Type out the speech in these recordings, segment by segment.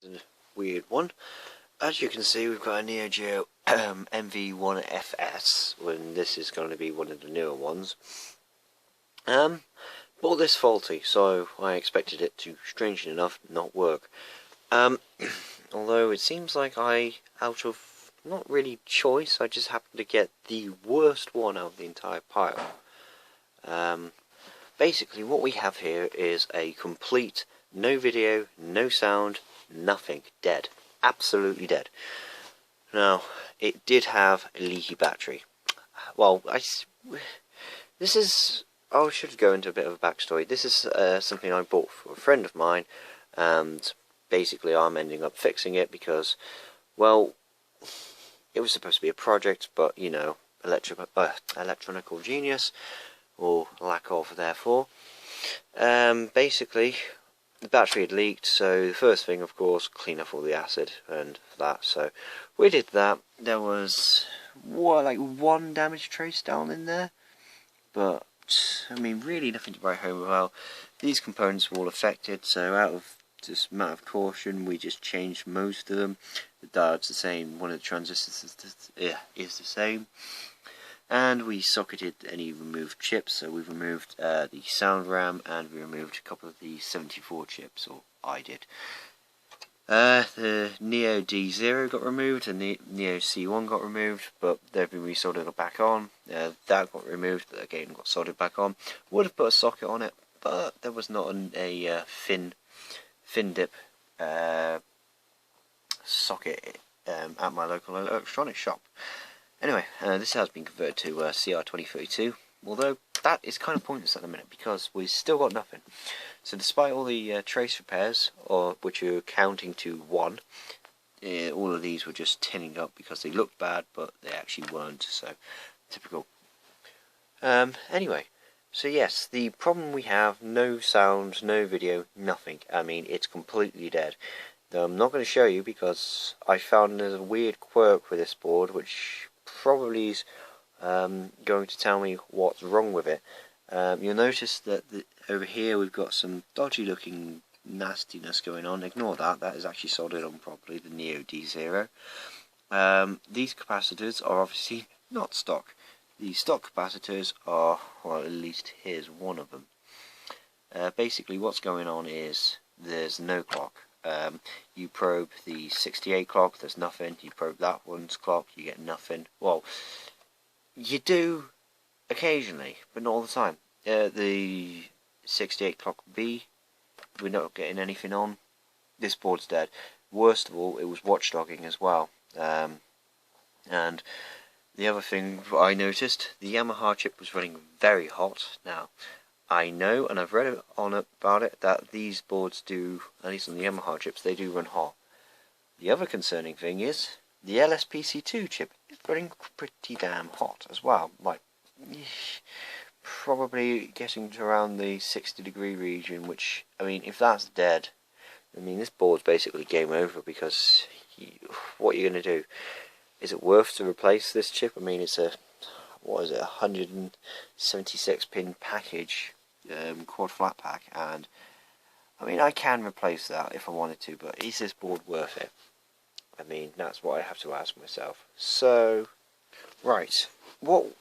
A weird one. As you can see, we've got a Geo MV 1FS, when this is going to be one of the newer ones. Bought this faulty, so I expected it to, strangely enough, not work. Although it seems like out of not really choice, I just happened to get the worst one out of the entire pile. Basically, what we have here is a complete no video, no sound, nothing, dead, absolutely dead. Now, it did have a leaky battery. Well, I should go into a bit of a backstory. This is something I bought for a friend of mine, and basically I'm ending up fixing it because, well, it was supposed to be a project, but, you know, electronical genius, or lack of, therefore. Basically, the battery had leaked, so the first thing, of course, clean off all the acid and that. So we did that. There was like one damage trace down in there, but I mean, really nothing to write home about. These components were all affected, so out of just a matter of caution, we just changed most of them. The diode's the same. One of the transistors is the same. And we socketed any removed chips, so we've removed the sound RAM, and we removed a couple of the 74 chips, or I did. The Neo D0 got removed, and the Neo C1 got removed, but they've been resoldered back on. That got removed, but again got soldered back on. Would have put a socket on it, but there was not a fin dip socket at my local electronics shop. Anyway, this has been converted to CR2032, although that is kind of pointless at the minute because we've still got nothing. So despite all the trace repairs, which are counting to 1, all of these were just tinning up because they looked bad, but they actually weren't, so typical. Anyway, so yes, the problem we have, no sound, no video, nothing. I mean, it's completely dead. I'm not going to show you because I found there's a weird quirk with this board, which probably is going to tell me what's wrong with it. You'll notice that over here we've got some dodgy looking nastiness going on. Ignore that, that is actually soldered on properly, the Neo D0. These capacitors are obviously not stock. The stock capacitors are, well, at least here's one of them. Basically what's going on is there's no clock. You probe the 68 clock, there's nothing. You probe that one's clock, you get nothing. Well, you do occasionally, but not all the time. The 68 clock B, we're not getting anything on. This board's dead. Worst of all, it was watchdogging as well. And the other thing I noticed, the Yamaha chip was running very hot. Now, I know, and I've read about it, that these boards do, at least on the Yamaha chips, they do run hot. The other concerning thing is, the LSPC2 chip is running pretty damn hot as well. Like, probably getting to around the 60-degree region, which, I mean, if that's dead, I mean, this board's basically game over, because what are you going to do? Is it worth to replace this chip? I mean, it's a, what is it, 176 pin package, quad flat pack, and I mean, I can replace that if I wanted to, but is this board worth it? I mean, that's what I have to ask myself. So, right, what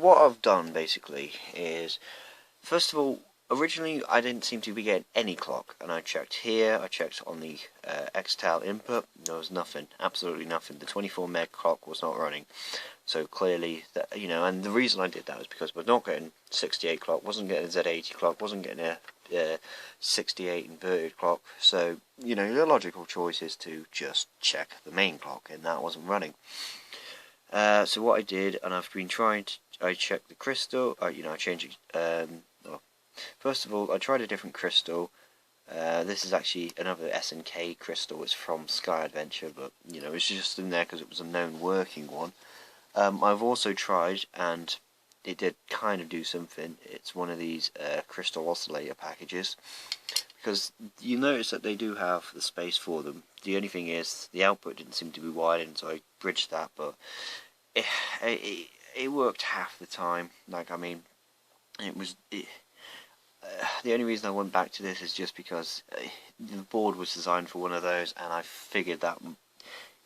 I've done basically is, first of all, originally I didn't seem to be getting any clock, and I checked here, I checked on the Xtal input, there was nothing, absolutely nothing. The 24 meg clock was not running, so clearly, that, you know, and the reason I did that was because I was not getting 68 clock, wasn't getting a Z80 clock, wasn't getting a 68 inverted clock, so, you know, the logical choice is to just check the main clock, and that wasn't running. So what I did, and I've been trying to, I checked the crystal, you know, I changed it, first of all, I tried a different crystal. This is actually another SNK crystal. It's from Sky Adventure, but you know, it's just in there because it was a known working one. I've also tried, and it did kind of do something. It's one of these crystal oscillator packages, because you notice that they do have the space for them. The only thing is the output didn't seem to be widened, so I bridged that, but it worked half the time. Like, I mean, the only reason I went back to this is just because the board was designed for one of those, and I figured that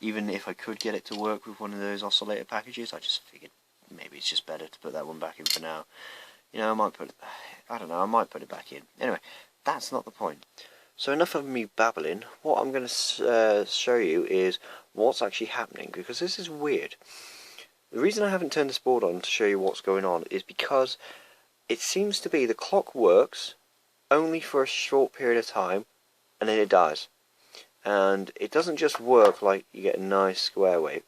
even if I could get it to work with one of those oscillator packages, I just figured maybe it's just better to put that one back in for now. You know, I don't know, I might put it back in. Anyway, that's not the point. So enough of me babbling. What I'm going to show you is what's actually happening, because this is weird. The reason I haven't turned this board on to show you what's going on is because it seems to be the clock works only for a short period of time and then it dies. And it doesn't just work like you get a nice square wave.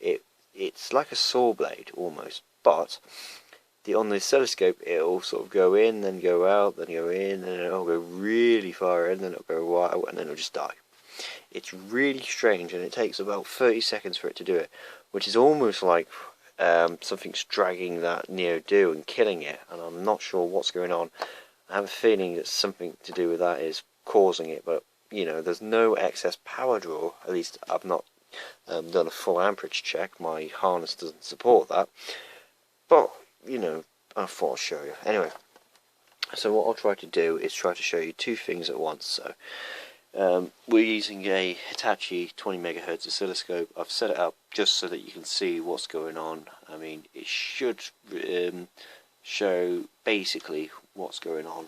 It's like a saw blade almost, but on the oscilloscope it'll sort of go in, then go out, then go in, then it'll go really far in, then it'll go out, and then it'll just die. It's really strange, and it takes about 30 seconds for it to do it, which is almost like something's dragging that Neo-Do and killing it, and I'm not sure what's going on. I have a feeling that something to do with that is causing it, but you know, there's no excess power draw. At least I've not done a full amperage check. My harness doesn't support that, but you know, I thought I'll show you. Anyway, so what I'll try to do is try to show you two things at once. So we're using a Hitachi 20 megahertz oscilloscope. I've set it up just so that you can see what's going on. I mean, it should show basically what's going on.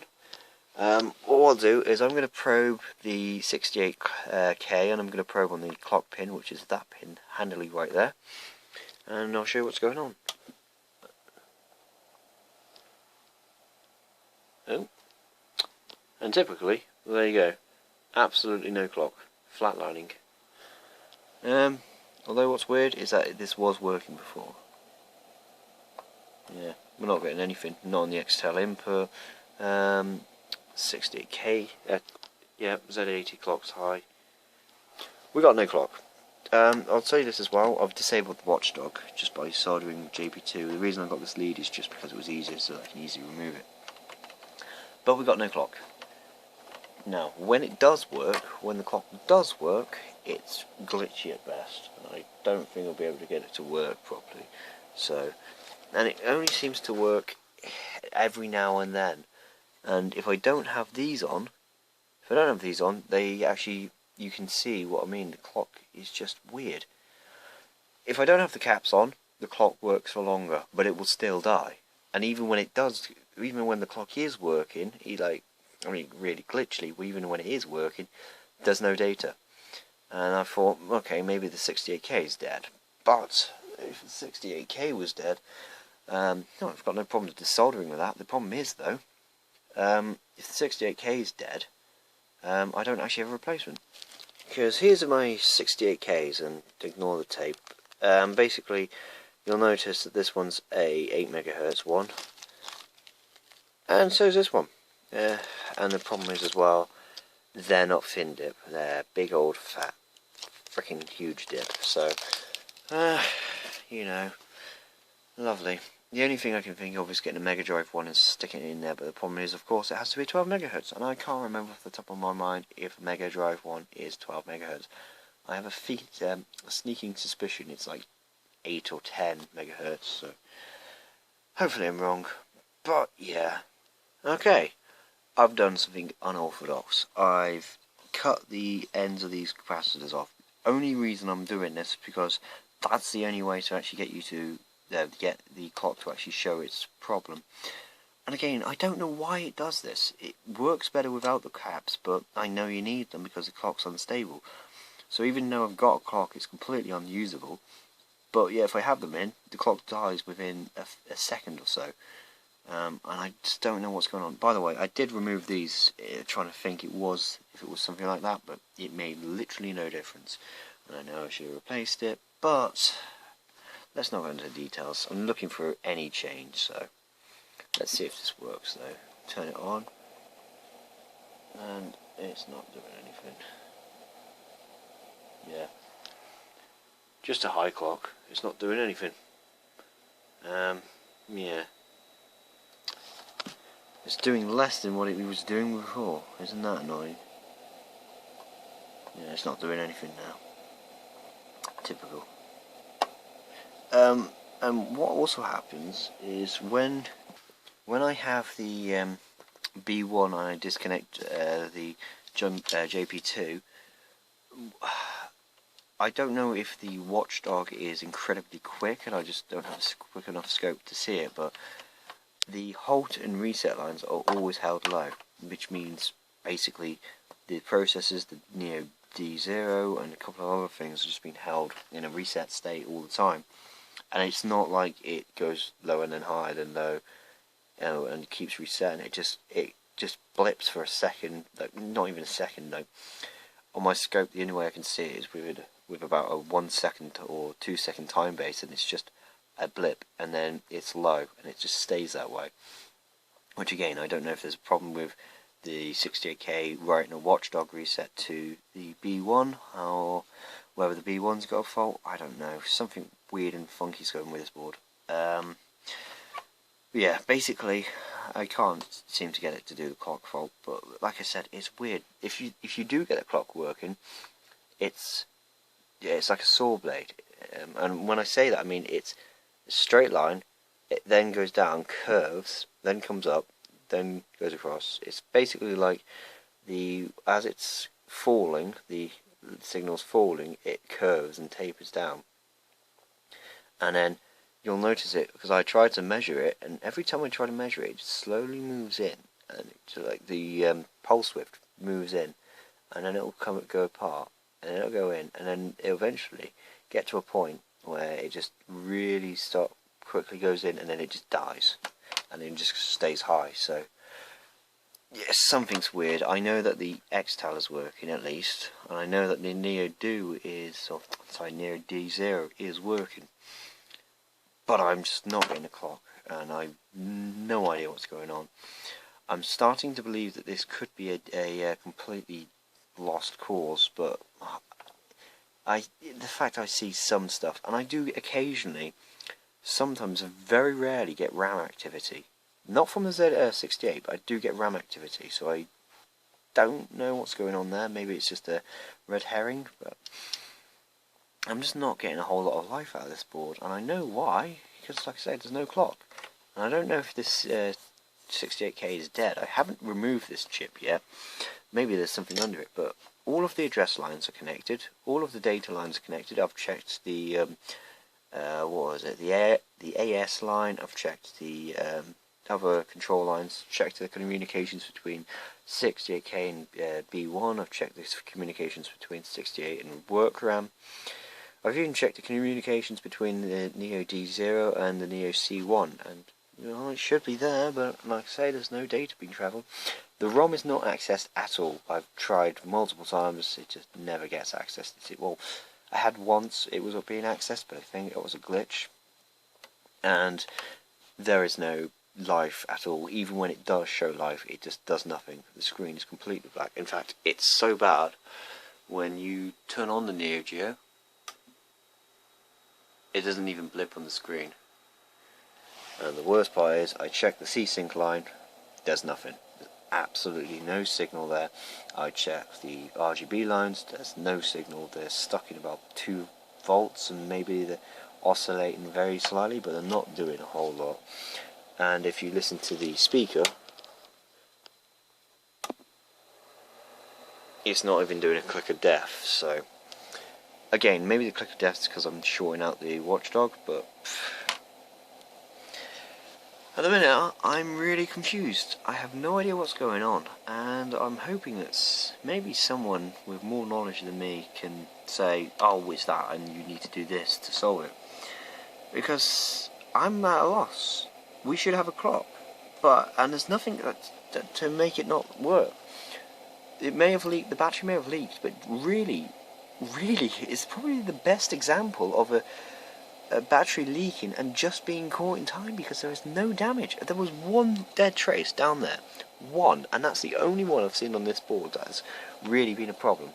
What I'll do is I'm going to probe the 68K, and I'm going to probe on the clock pin, which is that pin handily right there, and I'll show you what's going on. Oh, and typically, there you go, absolutely no clock, flatlining. Although what's weird is that this was working before. Yeah, we're not getting anything, not on the Xtel input. 68K, yeah, Z80 clock's high. We got no clock. I'll tell you this as well, I've disabled the watchdog just by soldering JP2. The reason I got this lead is just because it was easier, so I can easily remove it. But we got no clock. Now, when it does work, when the clock does work, it's glitchy at best, and I don't think I'll be able to get it to work properly. So, and it only seems to work every now and then. And if I don't have these on, they actually, you can see what I mean, the clock is just weird. If I don't have the caps on, the clock works for longer, but it will still die. And even when it does, even when the clock is working, really glitchily, even when it is working, there's no data. And I thought, okay, maybe the 68K is dead. But if the 68K was dead, no, I've got no problem desoldering with that. The problem is, though, if the 68K is dead, I don't actually have a replacement. Because here's my 68Ks, and ignore the tape. Basically, you'll notice that this one's a 8 megahertz one, and so is this one. And the problem is as well, they're not fin dip, they're big old fat, freaking huge dip. So, you know, lovely. The only thing I can think of is getting a Mega Drive one and sticking it in there, but the problem is, of course, it has to be 12 megahertz, and I can't remember off the top of my mind if Mega Drive one is 12 megahertz. I have a sneaking suspicion it's like 8 or 10 megahertz, so hopefully I'm wrong. But yeah, okay, I've done something unorthodox. I've cut the ends of these capacitors off. Only reason I'm doing this is because that's the only way to actually get you to get the clock to actually show its problem. And again, I don't know why it does this. It works better without the caps, but I know you need them because the clock's unstable. So even though I've got a clock, it's completely unusable. But yeah, if I have them in, the clock dies within a second or so. And I just don't know what's going on. By the way, I did remove these, trying to think if it was something like that, but it made literally no difference. And I know I should have replaced it, but let's not go into the details. I'm looking for any change, so let's see if this works though. Turn it on, and it's not doing anything. Yeah, just a high clock. It's not doing anything. Yeah, it's doing less than what it was doing before. Isn't that annoying? Yeah, it's not doing anything now. Typical. And what also happens is when I have the B1 and I disconnect the JP2, I don't know if the watchdog is incredibly quick and I just don't have a quick enough scope to see it, but the halt and reset lines are always held low, which means basically the processors, the Neo D0 and a couple of other things, have just been held in a reset state all the time. And it's not like it goes lower and then higher than low, and keeps resetting. It just blips for a second, like not even a second though. On my scope, the only way I can see it is with about a 1 second or 2 second time base, and it's just a blip, and then it's low, and it just stays that way. Which again, I don't know if there's a problem with the 68K writing a watchdog reset to the B1, or whether the B1's got a fault. I don't know. Something weird and funky's going with this board. Yeah, basically, I can't seem to get it to do the clock fault. But like I said, it's weird. If you do get a clock working, it's like a saw blade. And when I say that, I mean it's a straight line. It then goes down, curves, then comes up, then goes across. It's basically like as it's falling, the signal's falling, it curves and tapers down. And then you'll notice it, because I tried to measure it, and every time I try to measure it, it just slowly moves in, and like the pulse width moves in, and then it'll go apart, and then it'll go in, and then it'll eventually get to a point where it just really quickly goes in, and then it just dies, and then it just stays high. So yeah, something's weird. I know that the X-Tal is working at least, and I know that the Neo Neo D0 is working. But I'm just not getting a clock, and I've no idea what's going on. I'm starting to believe that this could be a completely lost cause, but the fact I see some stuff, and I do occasionally, sometimes very rarely get RAM activity. Not from the Z68, but I do get RAM activity, so I don't know what's going on there. Maybe it's just a red herring, but I'm just not getting a whole lot of life out of this board, and I know why, because like I said, there's no clock. And I don't know if this 68K is dead. I haven't removed this chip yet. Maybe there's something under it, but all of the address lines are connected, all of the data lines are connected. I've checked the the AS line, I've checked the other control lines, checked the communications between 68K and B1, I've checked the communications between 68 and work RAM. I've even checked the communications between the Neo D0 and the Neo C1, and it should be there, but like I say, there's no data being travelled. The ROM is not accessed at all. I've tried multiple times, it just never gets accessed. Well, I had once, it was being accessed, but I think it was a glitch. And there is no life at all. Even when it does show life, it just does nothing. The screen is completely black. In fact, it's so bad, when you turn on the Neo Geo, it doesn't even blip on the screen. And the worst part is, I checked the C-Sync line, there's nothing. There's absolutely no signal there. I checked the RGB lines, there's no signal. They're stuck in about 2 volts, and maybe they're oscillating very slightly, but they're not doing a whole lot. And if you listen to the speaker, it's not even doing a click of death. So again, maybe the click of death is because I'm shorting out the watchdog, but at the minute I'm really confused. I have no idea what's going on, and I'm hoping that maybe someone with more knowledge than me can say, oh, it's that, and you need to do this to solve it. Because I'm at a loss. We should have a clock, and there's nothing to make it not work. It may have leaked, the battery may have leaked, but really, it's probably the best example of a battery leaking and just being caught in time, because there is no damage. There was one dead trace down there, one, and that's the only one I've seen on this board that has really been a problem.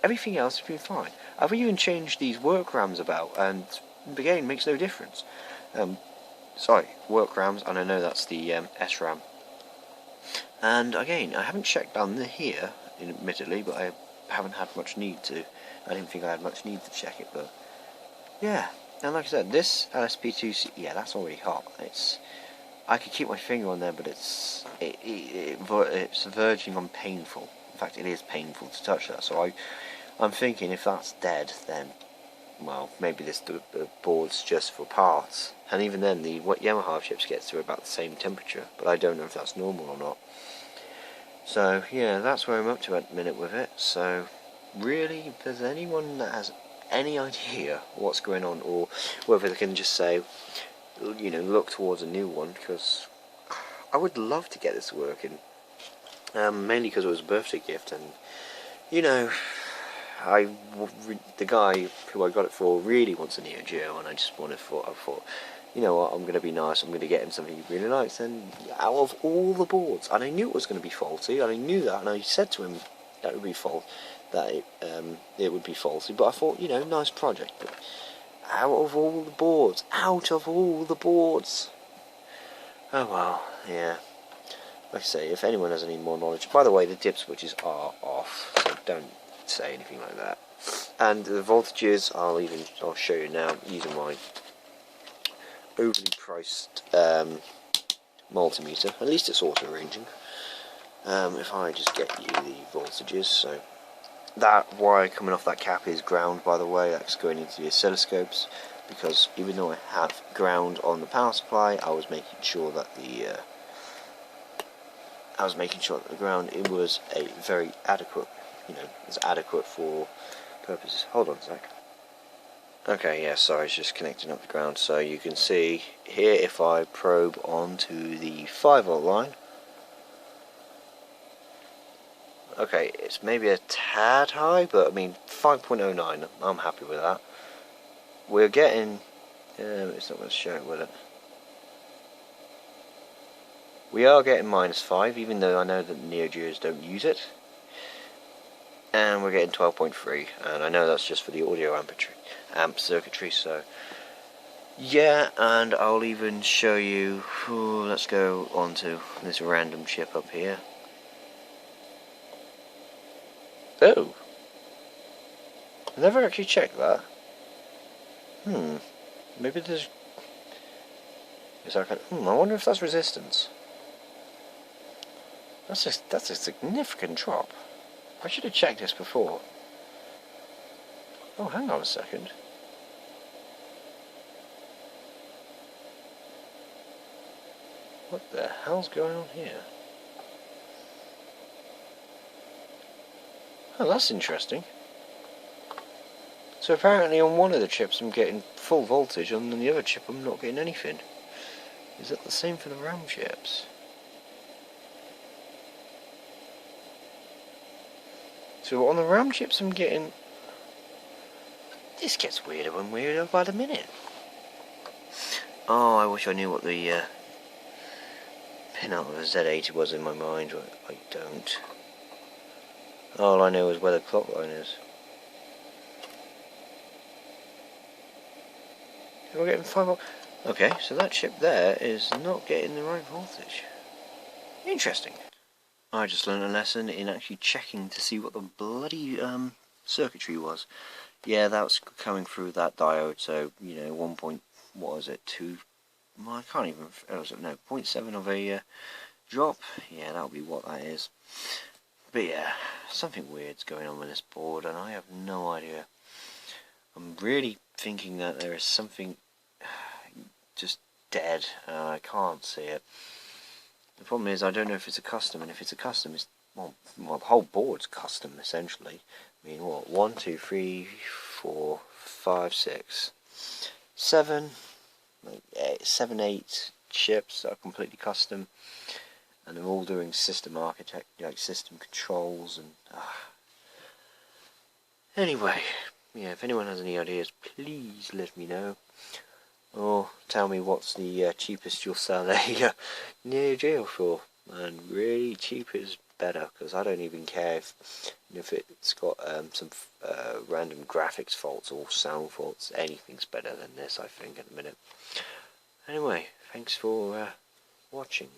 Everything else has been fine. I've even changed these work RAMs about, and again, makes no difference. Work RAMs, and I know that's the SRAM. And again, I haven't checked down here, admittedly, but I haven't had much need to. I didn't think I had much need to check it, but yeah. And like I said, this LSP2, yeah, that's already hot. It's I could keep my finger on there, but it's verging on painful. In fact, it is painful to touch that. So I'm thinking if that's dead, then well, maybe the board's just for parts. And even then, the Yamaha chips gets to about the same temperature, but I don't know if that's normal or not. So yeah, that's where I'm up to at the minute with it. So really, if there's anyone that has any idea what's going on, or whether they can just say, you know, look towards a new one, because I would love to get this working. Mainly because it was a birthday gift, and you know, the guy who I got it for really wants a Neo Geo, and I thought, you know what, I'm going to be nice, I'm going to get him something he really likes. And out of all the boards, and I knew it was going to be faulty, and I knew that, and I said to him that it would be it would be faulty, but I thought, you know, nice project. But out of all the boards, oh well, yeah. Like I say, if anyone has any more knowledge, by the way, the dip switches are off, so don't say anything like that. And the voltages, I'll show you now using my overly priced multimeter. At least it's auto ranging. If I just get you the voltages, so that wire coming off that cap is ground, by the way. That's going into the oscilloscopes, because even though I have ground on the power supply, I was making sure that the ground, it was a very adequate, you know, it's adequate for purposes. Hold on a sec. Okay, yeah, sorry, it's just connecting up the ground. So you can see here, if I probe onto the 5V line, okay, it's maybe a tad high, but I mean 5.09, I'm happy with that. We're getting, it's not going to show it, will it? We are getting -5, even though I know that Neo Geos don't use it. And we're getting 12.3, and I know that's just for the audio amp circuitry, so yeah. And I'll even show you, let's go on to this random chip up here. Oh, I never actually checked that. Maybe there's, I wonder if that's resistance. That's a significant drop. I should have checked this before. Oh, hang on a second. What the hell's going on here? Oh, that's interesting. So apparently on one of the chips I'm getting full voltage, and on the other chip I'm not getting anything. Is that the same for the RAM chips? So on the RAM chips I'm getting... This gets weirder and weirder by the minute. Oh, I wish I knew what the pinout of a Z80 was in my mind, but I don't. All I know is where the clock line is. We're getting 5 Okay, so that chip there is not getting the right voltage. Interesting. I just learned a lesson in actually checking to see what the bloody circuitry was. Yeah, that was coming through that diode, so, you know, 2, well, I can't even, no, 0.7 of a drop. Yeah, that'll be what that is. But yeah, something weird's going on with this board, and I have no idea. I'm really thinking that there is something just dead, and I can't see it. The problem is I don't know if it's a custom, and if it's a custom, it's, well, the whole board's custom essentially. I mean, what, 1, 2, 3, 4, 5, 6, 7, 8 chips that are completely custom, and they're all doing system architect, like system controls, and anyway, yeah. If anyone has any ideas, please let me know. Or tell me what's the cheapest you'll sell a Neo Geo for. And really cheap is better, because I don't even care if it's got some random graphics faults or sound faults. Anything's better than this, I think, at the minute. Anyway, thanks for watching.